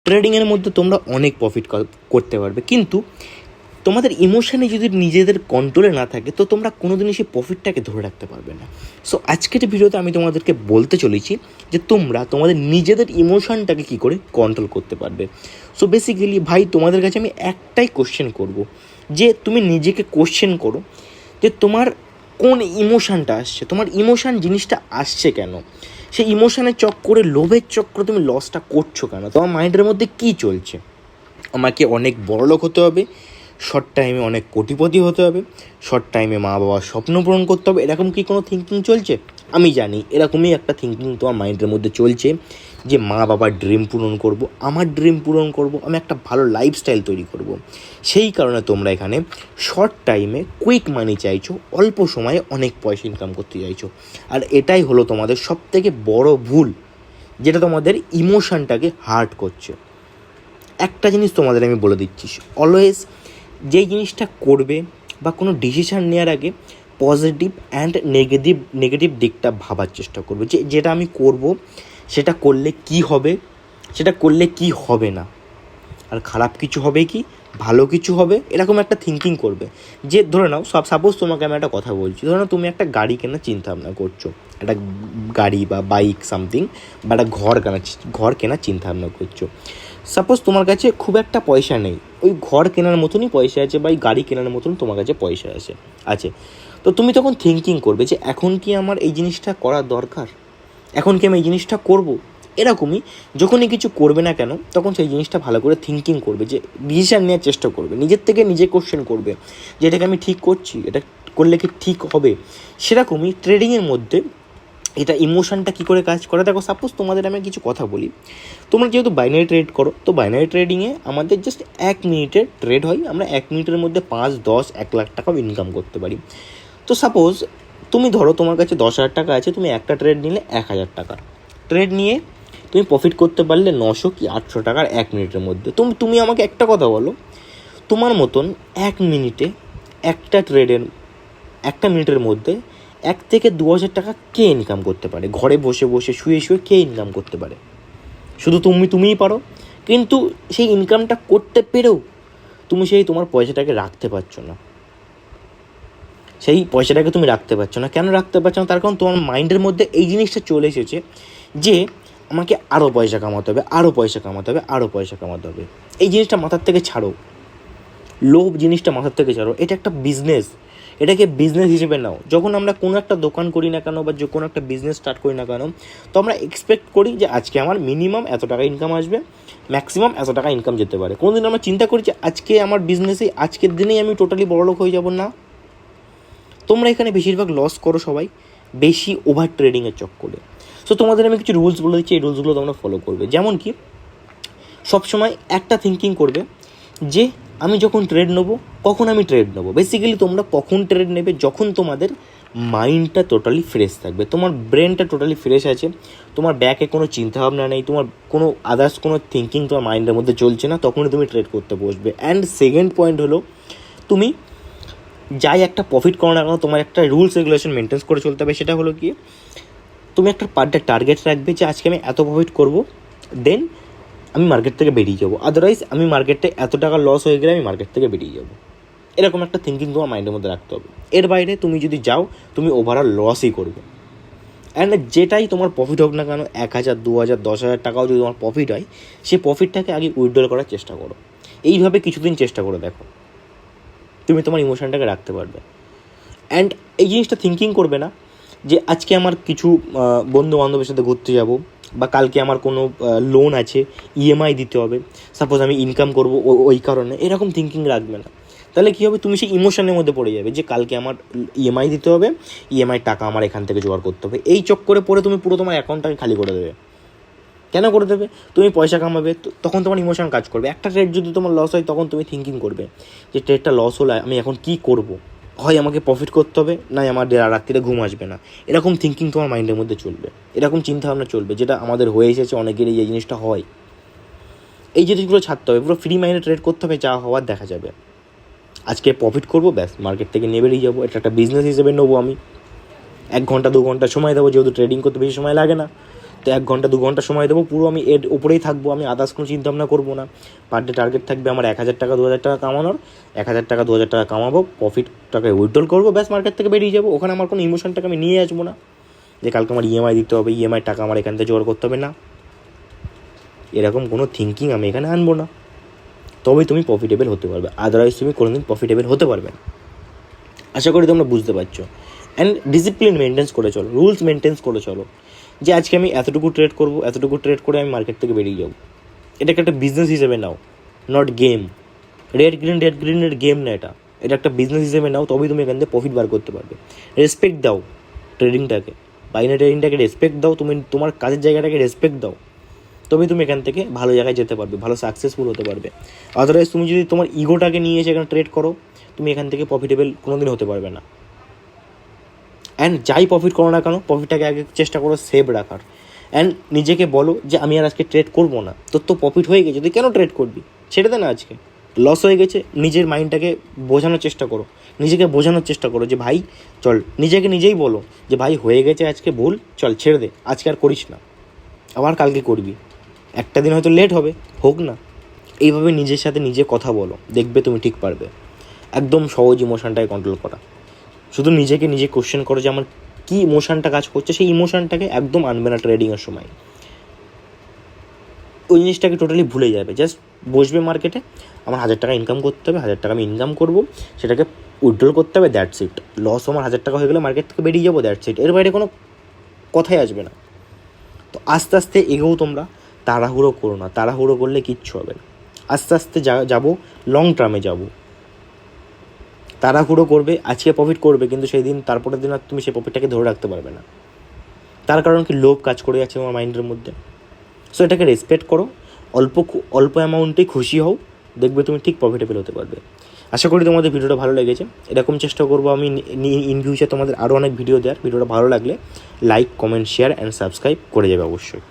ট্রেডিংয়ের মধ্যে তোমরা অনেক প্রফিট করতে পারবে, কিন্তু তোমাদের ইমোশানে যদি নিজেদের কন্ট্রোলে না থাকে তো তোমরা কোনো দিনই সেই প্রফিটটাকে ধরে রাখতে পারবে না। সো আজকের ভিডিওতে আমি তোমাদেরকে বলতে চলেছি যে তোমরা তোমাদের নিজেদের ইমোশানটাকে কী করে কন্ট্রোল করতে পারবে। সো বেসিক্যালি ভাই তোমাদের কাছে আমি একটাই কোশ্চেন করব, যে তুমি নিজেকে কোশ্চেন করো যে তোমার কোন ইমোশানটা আসছে, তোমার ইমোশান জিনিসটা আসছে কেন, সেই ইমোশানের চক্করে, লোভের চক্করে তুমি লসটা করছো কেন, তোমার মাইন্ডের মধ্যে কী চলছে। আমাকে অনেক বড়লোক হতে হবে, শর্ট টাইমে অনেক কোটিপতি হতে হবে, শর্ট টাইমে মা বাবার স্বপ্ন পূরণ করতে হবে, এরকম কি কোনো থিঙ্কিং চলছে? আমি জানি এরকমই একটা থিঙ্কিং তোমার মাইন্ডের মধ্যে চলছে, যে মা বাবার ড্রিম পূরণ করব, আমার ড্রিম পূরণ করব, আমি একটা ভালো লাইফস্টাইল তৈরি করব। সেই কারণে তোমরা এখানে শর্ট টাইমে কুইক মানি চাইছো, অল্প সময়ে অনেক পয়সা ইনকাম করতে চাইছো। আর এটাই হলো তোমাদের সবথেকে বড় ভুল, যেটা তোমাদের ইমোশনটাকে হার্ট করছে। একটা জিনিস তোমাদের আমি বলে দিচ্ছি, অলওয়েজ যেই জিনিসটা করবে বা কোনো ডিসিশান নেওয়ার আগে পজিটিভ অ্যান্ড নেগেটিভ দিকটা ভাবার চেষ্টা করবে, যে যেটা আমি করব সেটা করলে কি হবে, সেটা করলে কি হবে না, আর খারাপ কিছু হবে কি ভালো কিছু হবে, এরকম একটা থিঙ্কিং করবে। যে ধরে নাও সাপোজ তোমাকে আমি একটা কথা বলছি, ধরে নাও তুমি একটা গাড়ি কেনার চিন্তাভাবনা করছো, একটা গাড়ি বা বাইক সামথিং, বা একটা ঘর কেনার চিন্তাভাবনা করছো। সাপোজ তোমার কাছে খুব একটা পয়সা নেই, ওই ঘর কেনার মতনই পয়সা আছে, বা এই গাড়ি কেনার মতন তোমার কাছে পয়সা আছে। তো তুমি তখন থিঙ্কিং করবে যে এখন কি আমার এই জিনিসটা করার দরকার, এখন কি আমি এই জিনিসটা করব। এরকমই যখনই কিছু করবে না কেন তখন সেই জিনিসটা ভালো করে থিঙ্কিং করবে, যে ডিসিশান নেওয়ার চেষ্টা করবে, নিজের থেকে নিজে কোশ্চেন করবে যে এটাকে আমি ঠিক করছি, এটা করলে কি ঠিক হবে। সেরকমই ট্রেডিংয়ের মধ্যে এটা ইমোশনটা কী করে কাজ করে। দেখো সাপোজ তোমাদের আমি কিছু কথা বলি, তোমরা যেহেতু বাইনারি ট্রেড করো, তো বাইনারি ট্রেডিংয়ে আমাদের জাস্ট 1 মিনিটের ট্রেড হয়, আমরা 1 মিনিটের মধ্যে 5, 10, 1 লাখ টাকাও ইনকাম করতে পারি। তো সাপোজ তুমি ধরো তোমার কাছে 10,000 টাকা আছে, তুমি একটা ট্রেড নিলে 1,000 টাকা, ট্রেড নিয়ে তুমি প্রফিট করতে পারলে 900 কি 800 টাকার 1 মিনিটের মধ্যে। তুমি আমাকে একটা কথা বলো, তোমার মতন 1 মিনিটে একটা মিনিটের মধ্যে 1 থেকে 2,000 টাকা কে ইনকাম করতে পারে? ঘরে বসে বসে শুয়ে কে ইনকাম করতে পারে? শুধু তুমিই পারো। কিন্তু সেই ইনকামটা করতে পেরেও তুমি তোমার পয়সাটাকে রাখতে পারছো না, সেই পয়সাটাকে তুমি রাখতে পারছো না। কেন রাখতে পারছো না? তার কারণ তোমার মাইন্ডের মধ্যে এই জিনিসটা চলে এসেছে যে আমাকে আরও পয়সা কামাতে হবে, আরও পয়সা কামাতে হবে, আরও পয়সা কামাতে হবে। এই জিনিসটা মাথার থেকে ছাড়ো, লোভ জিনিসটা মাথার থেকে ছাড়ো। এটা একটা বিজনেস, এটাকে বিজনেস হিসেবে নাও। যখন আমরা কোনো একটা দোকান করি না কেন বা যে কোনো একটা বিজনেস স্টার্ট করি না কেন, তো আমরা এক্সপেক্ট করি যে আজকে আমার মিনিমাম এত টাকা ইনকাম আসবে, ম্যাক্সিমাম এত টাকা ইনকাম যেতে পারে। কোনো দিন আমরা চিন্তা করি যে আজকে আমার বিজনেসে আজকের দিনেই আমি টোটালি বড়লোক হয়ে যাব না। তোমরা এখানে বেশিরভাগ লস করো সবাই, বেশি ওভার ট্রেডিংয়ের চক্করে। সো তোমাদের আমি কিছু রুলস বলে দিচ্ছি, এই রুলসগুলো তোমরা ফলো করবে। যেমন কি সবসময় একটা থিঙ্কিং করবে যে আমি যখন ট্রেড নেবো, কখন আমি ট্রেড নেবো। বেসিক্যালি তোমরা কখন ট্রেড নেবে, যখন তোমাদের মাইন্ডটা টোটালি ফ্রেশ থাকবে, তোমার ব্রেনটা টোটালি ফ্রেশ আছে, তোমার ব্যাকে কোনো চিন্তাভাবনা নেই, তোমার কোনো আদার্স কোনো থিঙ্কিং তোমার মাইন্ডের মধ্যে চলছে না, তখনই তুমি ট্রেড করতে বসবে। অ্যান্ড সেকেন্ড পয়েন্ট হলো, তুমি যাই একটা প্রফিট করো না কেন তোমার একটা রুলস রেগুলেশন মেনটেন করে চলতে হবে। সেটা হলো কি, তুমি একটা পার ডে টার্গেট রাখবে যে আজকে আমি এত প্রফিট করবো, দেন আমি মার্কেট থেকে বেরিয়ে যাবো। আদারওয়াইজ আমি মার্কেটে এত টাকা লস হয়ে গেলে আমি মার্কেট থেকে বেরিয়ে যাবো। এরকম একটা থিঙ্কিং তোমার মাইন্ডের মধ্যে রাখতে হবে। এর বাইরে তুমি যদি যাও, তুমি ওভারঅল লসই করবে। অ্যান্ড যেটাই তোমার প্রফিট হোক না কেন, 1,000, 2,000, 10,000 টাকাও যদি তোমার প্রফিট হয়, সেই প্রফিটটাকে আগে উইথড্রল করার চেষ্টা করো। এইভাবে কিছুদিন চেষ্টা করে দেখো, তুমি তোমার ইমোশনটাকে রাখতে পারবে। অ্যান্ড এই জিনিসটা থিঙ্কিং করবে না যে আজকে আমার কিছু বন্ধু বান্ধবের সাথে ঘুরতে যাব, বা কালকে আমার কোনো লোন আছে, ইএমআই দিতে হবে, সাপোজ আমি ইনকাম করবো ওই কারণে, এরকম থিঙ্কিং রাখবে না। তাহলে কী হবে, তুমি সেই ইমোশনের মধ্যে পড়ে যাবে যে কালকে আমার ইএমআই দিতে হবে, ইএমআই টাকা আমার এখান থেকে জোগাড় করতে হবে। এই চক্করে পড়ে তুমি পুরো তোমার অ্যাকাউন্টটাকে খালি করে দেবে। কেন করে দেবে? তুমি পয়সা কামাবে, তখন তোমার ইমোশন কাজ করবে। একটা ট্রেড যদি তোমার লস হয়, তখন তুমি থিঙ্কিং করবে যে ট্রেডটা লস হলে আমি এখন কী করবো, হয় আমাকে প্রফিট করতে হবে, না আমার রাত্রিরে ঘুম আসবে না। এরকম থিঙ্কিং তোমার মাইন্ডের মধ্যে চলবে, এরকম চিন্তাভাবনা চলবে, যেটা আমাদের হয়ে এসেছে অনেকেরই, এই জিনিসটা হয়। এই জিনিসগুলো ছাড়তে হবে, পুরো ফ্রি মাইন্ডে ট্রেড করতে হবে, যা হওয়ার দেখা যাবে। আজকে প্রফিট করবো, ব্যাস মার্কেট থেকে নিয়ে বেরিয়ে যাবো। এটা একটা বিজনেস হিসেবে নেবো আমি। 1 ঘন্টা 2 ঘন্টা সময় দেবো, যেহেতু ট্রেডিং করতে বেশি সময় লাগে না, তো 1 ঘন্টা 2 ঘন্টা সময় দেবো, পুরো আমি এর উপরেই থাকবো, আমি আদার্স কোনো চিন্তা ভাবনা করবো না। পার ডে টার্গেট থাকবে আমার 1,000 টাকা 2,000 টাকা কামানোর, 1,000 টাকা 2,000 টাকা কামাবো, প্রফিটটাকে উইথড্রল করবো, ব্যাস মার্কেট থেকে বেরিয়ে যাবো। ওখানে আমার কোনো ইমোশনটাকে আমি নিয়ে আসবো না যে কালকে আমার ইএমআই দিতে হবে, ইএমআই টাকা আমার এখান থেকে জোগাড় করতে হবে না, এরকম কোনো থিঙ্কিং আমি এখানে আনবো না। তবেই তুমি প্রফিটেবল হতে পারবে, আদারওয়াইজ তুমি কোনোদিন প্রফিটেবল হতে পারবে না। আশা করি তোমরা বুঝতে পারছো। অ্যান্ড ডিসিপ্লিন মেনটেন্স করে চলো, রুলস মেনটেন্স করে চলো, যে আজকে আমি এতটুকু ট্রেড করবো, এতটুকু ট্রেড করে আমি মার্কেট থেকে বেরিয়ে যাবো। এটাকে একটা বিজনেস হিসেবে নাও, নট গেম। রেড গ্রিনের গেম না, এটা একটা বিজনেস হিসেবে নাও, তবেই তুমি এখান থেকে প্রফিট বার করতে পারবে। রেসপেক্ট দাও ট্রেডিংটাকে, বাইনারি ট্রেডিংটাকে রেসপেক্ট দাও, তুমি তোমার কাজের জায়গাটাকে রেসপেক্ট দাও, তবেই তুমি এখান থেকে ভালো জায়গায় যেতে পারবে, ভালো সাকসেসফুল হতে পারবে। আদারওয়াইজ তুমি যদি তোমার ইগোটাকে নিয়ে এসে এখানে ট্রেড করো, তুমি এখান থেকে প্রফিটেবল কোনোদিন হতে পারবে না। অ্যান্ড যাই প্রফিট করো না কেন, প্রফিটটাকে আগে চেষ্টা করো সেভ রাখার। অ্যান্ড নিজেকে বলো যে আমি আর আজকে ট্রেড করবো না, তোর তো প্রফিট হয়ে গেছে, তুই কেন ট্রেড করবি, ছেড়ে দে না, আজকে লস হয়ে গেছে। নিজের মাইন্ডটাকে বোঝানোর চেষ্টা করো, নিজেকে বোঝানোর চেষ্টা করো যে ভাই চল, নিজেকে নিজেই বলো যে ভাই হয়ে গেছে আজকে ভুল, চল ছেড়ে দে, আজকে আর করিস না, আবার কালকে করবি, একটা দিন হয়তো লেট হবে, হোক না। এইভাবে নিজের সাথে নিজে কথা বলো, দেখবে তুমি ঠিক পারবে। একদম সহজ ইমোশনটাকে কন্ট্রোল করা, শুধু নিজেকে নিজে কোশ্চেন করো যে আমার কী ইমোশনটা কাজ করছে, সেই ইমোশনটাকে একদম আনবে না ট্রেডিংয়ের সময়, ওই জিনিসটাকে টোটালি ভুলে যাবে। জাস্ট বসবে মার্কেটে, আমার 1,000 টাকা ইনকাম করতে হবে, 1,000 টাকা আমি ইনকাম করবো, সেটাকে উইথড্রল করতে হবে, দ্যাটস ইট। লস আমার 1,000 টাকা হয়ে গেলে মার্কেট থেকে বেরিয়ে যাবো, দ্যাটস ইট, এর বাইরে কোনো কথাই আসবে না। তো আস্তে আস্তে এগোও তোমরা, তাড়াহুড়ো করো না, তাড়াহুড়ো করলে কিচ্ছু হবে না। আস্তে আস্তে যাবো, লং টার্মে যাবো। তাড়াহুড়ো করবে, আজকে প্রফিট করবে, কিন্তু সেই দিন তারপরের দিন আর তুমি সেই প্রফিটটাকে ধরে রাখতে পারবে না। তার কারণ কি, লোভ কাজ করে যাচ্ছে তোমার মাইন্ডের মধ্যে। সো এটাকে রেসপেক্ট করো, অল্প অ্যামাউন্টেই খুশি হও, দেখবে তুমি ঠিক প্রফিটেবল হতে পারবে। আশা করি তোমাদের ভিডিওটা ভালো লেগেছে। এরকম চেষ্টা করবো আমি ইন ফিউচার তোমাদের আরও অনেক ভিডিও দেওয়ার। ভিডিওটা ভালো লাগলে like, comment, share and subscribe করে যাবে অবশ্যই।